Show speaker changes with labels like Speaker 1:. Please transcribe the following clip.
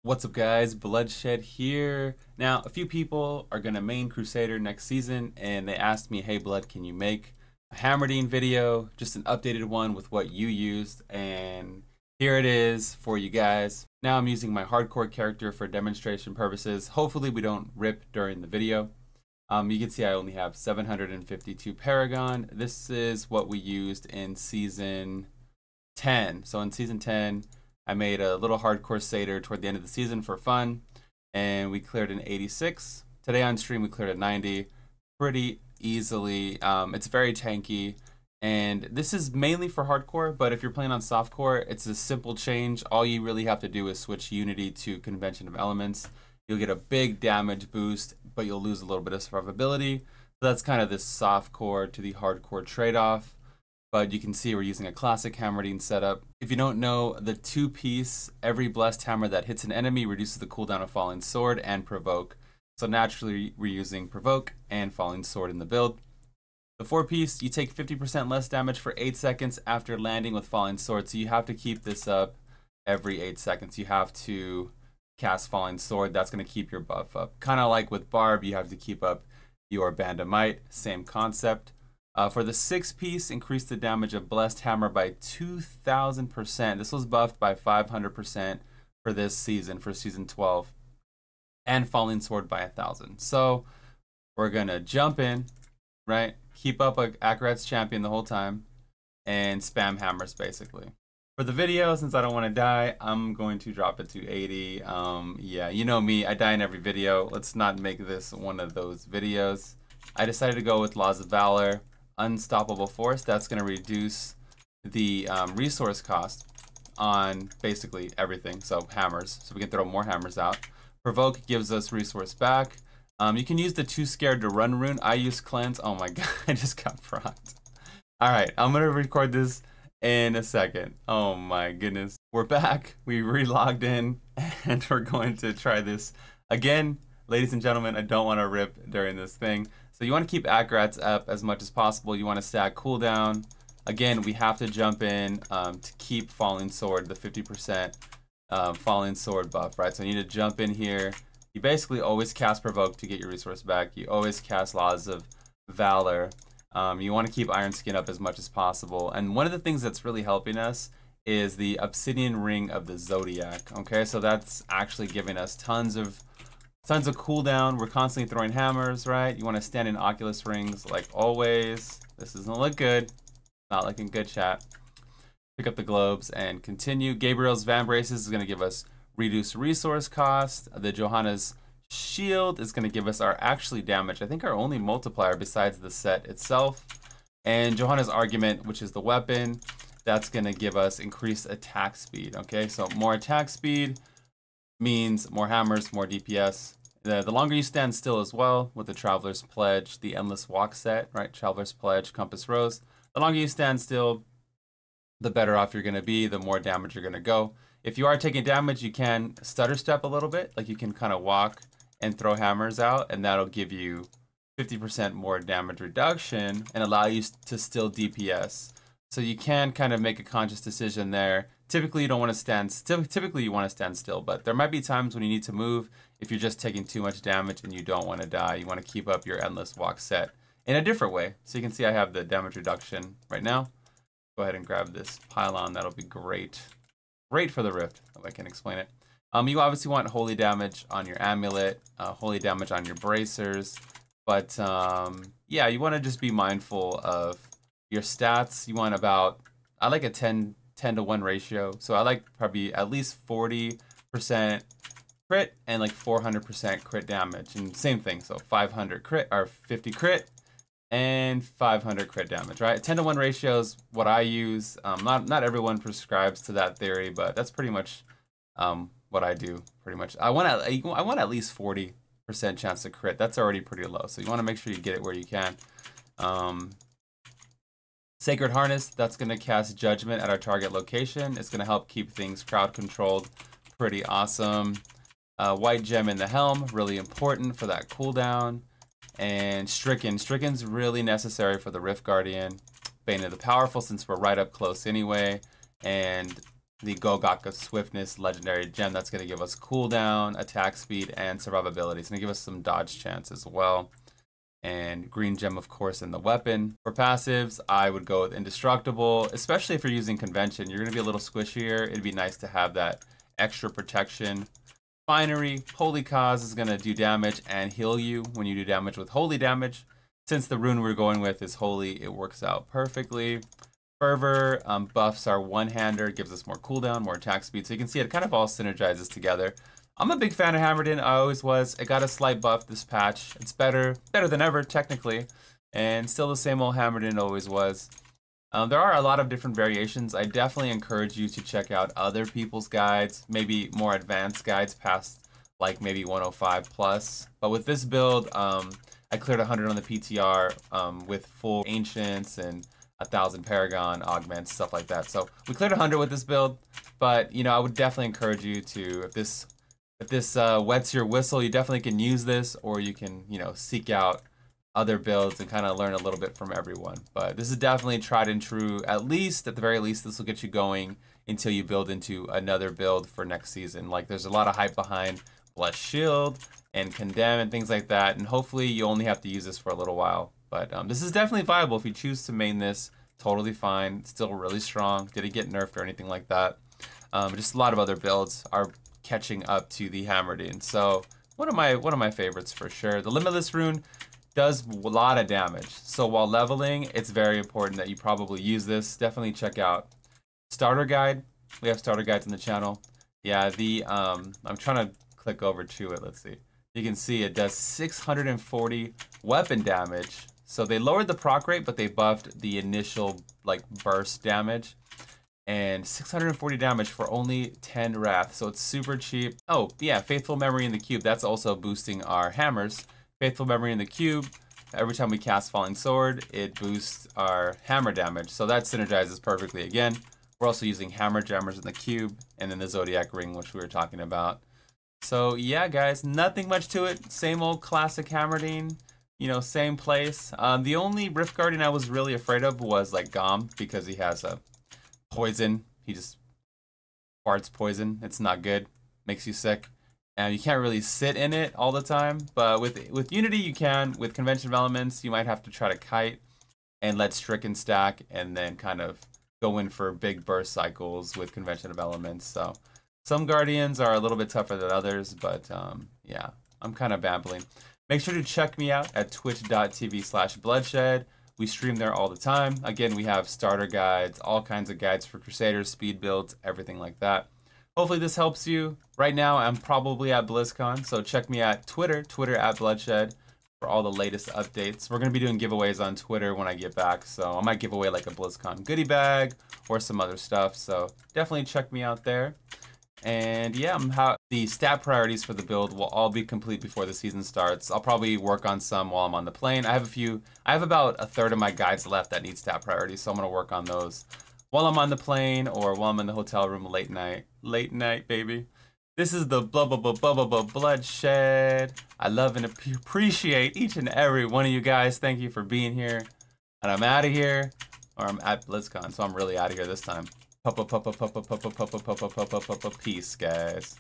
Speaker 1: What's up guys, Bloodshed here. Now, a few people are gonna main Crusader next season and they asked me, hey Blood, can you make a Hammerdin video, just an updated one with what you used, and here it is for you guys. Now I'm using my hardcore character for demonstration purposes. Hopefully we don't rip during the video. You can see I only have 752 Paragon. This is what we used in season 10. So in season 10, I made a little hardcore Satyr toward the end of the season for fun, and we cleared an 86. Today on stream we cleared a 90 pretty easily. It's very tanky, and this is mainly for hardcore, but if you're playing on softcore, it's a simple change. All you really have to do is switch Unity to Convention of Elements. You'll get a big damage boost, but you'll lose a little bit of survivability. So that's kind of this softcore to the hardcore trade-off. But you can see we're using a classic Hammerdin setup. If you don't know, the two-piece, every blessed hammer that hits an enemy reduces the cooldown of Falling Sword and Provoke. So naturally, we're using Provoke and Falling Sword in the build. The four-piece, you take 50% less damage for 8 seconds after landing with Falling Sword. So you have to keep this up every 8 seconds. You have to cast Falling Sword. That's going to keep your buff up. Kind of like with Barb, you have to keep up your Band of Might. Same concept. For the 6-piece, increase the damage of Blessed Hammer by 2,000%. This was buffed by 500% for this season, for season 12. And Falling Sword by 1,000. So we're going to jump in, right? Keep up Akarat's champion the whole time. And spam hammers, basically. For the video, since I don't want to die, I'm going to drop it to 80. Yeah, you know me, I die in every video. Let's not make this one of those videos. I decided to go with Laws of Valor. Unstoppable Force. That's going to reduce the resource cost on basically everything. So hammers, so we can throw more hammers out. Provoke gives us resource back. You can use the Too Scared to Run rune. I use Cleanse. Oh my god, I just got procced. Alright, I'm going to record this in a second. Oh my goodness. We're back. We re-logged in and we're going to try this again. Ladies and gentlemen, I don't want to rip during this thing. So you want to keep Akarats up as much as possible. You want to stack cooldown. Again, we have to jump in to keep Falling Sword, the 50% Falling Sword buff, right? So you need to jump in here. You basically always cast Provoke to get your resource back. You always cast Laws of Valor. You want to keep Iron Skin up as much as possible. And one of the things that's really helping us is the Obsidian Ring of the Zodiac. Okay, so that's actually giving us tons of cooldown. We're constantly throwing hammers, right? You want to stand in Oculus rings like always. This doesn't look good. Not looking good, chat. Pick up the globes and continue. Gabriel's Van Braces is going to give us reduced resource cost. The Johanna's Shield is going to give us our actually damage. I think our only multiplier besides the set itself. And Johanna's Argument, which is the weapon, that's going to give us increased attack speed. Okay, so more attack speed means more hammers, more DPS. The longer you stand still as well with the Traveler's Pledge, the Endless Walk set, right? Traveler's Pledge, Compass Rose. The longer you stand still, the better off you're going to be, the more damage you're going to go. If you are taking damage, you can stutter step a little bit. Like you can kind of walk and throw hammers out, and that'll give you 50% more damage reduction and allow you to still DPS. So you can kind of make a conscious decision there. Typically you don't want to stand still. Typically you want to stand still, but there might be times when you need to move if you're just taking too much damage and you don't want to die. You want to keep up your Endless Walk set in a different way. So you can see I have the damage reduction right now. Go ahead and grab this pylon. That'll be great. Great for the Rift, if I can explain it. You obviously want holy damage on your amulet, holy damage on your bracers, but yeah, you want to just be mindful of your stats. You want about, I like a 10 to 1 ratio. So I like probably at least 40% crit and like 400% crit damage. And same thing, so 500 crit or 50 crit and 500 crit damage, right? 10 to 1 ratio is what I use. Not everyone prescribes to that theory, but that's pretty much what I do, pretty much. I want at least 40% chance to crit. That's already pretty low. So you want to make sure you get it where you can. Sacred Harness, that's going to cast Judgment at our target location. It's going to help keep things crowd controlled. Pretty awesome. White Gem in the Helm, really important for that cooldown. And Stricken. Stricken's really necessary for the Rift Guardian. Bane of the Powerful, since we're right up close anyway. And the Gogaka Swiftness legendary gem that's going to give us cooldown, attack speed, and survivability. It's going to give us some dodge chance as well. And green gem, of course, in the weapon. For passives, I would go with indestructible, especially if you're using convention. You're going to be a little squishier. It'd be nice to have that extra protection. Finery, Holy Cause is going to do damage and heal you when you do damage with holy damage. Since the rune we're going with is holy, it works out perfectly. Fervor buffs our one-hander, gives us more cooldown, more attack speed. So you can see it kind of all synergizes together. I'm a big fan of Hammerdin. I always was. It got a slight buff this patch. It's better than ever, technically. And still the same old Hammerdin always was. There are a lot of different variations. I definitely encourage you to check out other people's guides, maybe more advanced guides past like maybe 105 plus. But with this build, I cleared 100 on the PTR with full Ancients and 1,000 Paragon augments, stuff like that. So we cleared 100 with this build, but you know, I would definitely encourage you to, if this wets your whistle, you definitely can use this, or you can, you know, seek out other builds and kind of learn a little bit from everyone. But this is definitely tried and true. At the very least, this will get you going until you build into another build for next season. Like, there's a lot of hype behind Blessed Shield and Condemn and things like that, and hopefully you only have to use this for a little while. But this is definitely viable if you choose to main this. Totally fine. It's still really strong. Did it get nerfed or anything like that? Just a lot of other builds are catching up to the Hammerdin. So one of my favorites for sure. The Limitless rune does a lot of damage. So while leveling, it's very important that you probably use this. Definitely check out starter guide. We have starter guides on the channel. Yeah, I'm trying to click over to it. Let's see. You can see it does 640 weapon damage. So they lowered the proc rate, but they buffed the initial like burst damage. And 640 damage for only 10 wrath. So it's super cheap. Oh, yeah, Faithful Memory in the cube. That's also boosting our hammers. Faithful Memory in the cube. Every time we cast Falling Sword, it boosts our hammer damage. So that synergizes perfectly again. We're also using hammer jammers in the cube and then the Zodiac ring, which we were talking about. So yeah, guys, nothing much to it. Same old classic Hammerdin. You know, same place. The only Rift Guardian I was really afraid of was like Gom, because he has a poison. He just farts poison. It's not good. Makes you sick. And you can't really sit in it all the time. But with Unity you can. With Convention Elements, you might have to try to kite and let Stricken stack and then kind of go in for big burst cycles with Convention of Elements. So some Guardians are a little bit tougher than others, but yeah, I'm kind of babbling. Make sure to check me out at twitch.tv/bloodshed. We stream there all the time. Again, we have starter guides, all kinds of guides for Crusaders, speed builds, everything like that. Hopefully this helps you. Right now, I'm probably at BlizzCon, so check me at Twitter at Bloodshed for all the latest updates. We're going to be doing giveaways on Twitter when I get back, so I might give away like a BlizzCon goodie bag or some other stuff, so definitely check me out there. And yeah, the stat priorities for the build will all be complete before the season starts. I'll probably work on some while I'm on the plane. I have about a third of my guides left that need stat priorities, so I'm going to work on those while I'm on the plane or while I'm in the hotel room late night. Late night, baby. This is the Bloodshed. I love and appreciate each and every one of you guys. Thank you for being here. And I'm out of here, or I'm at BlizzCon, so I'm really out of here this time. Peace, guys.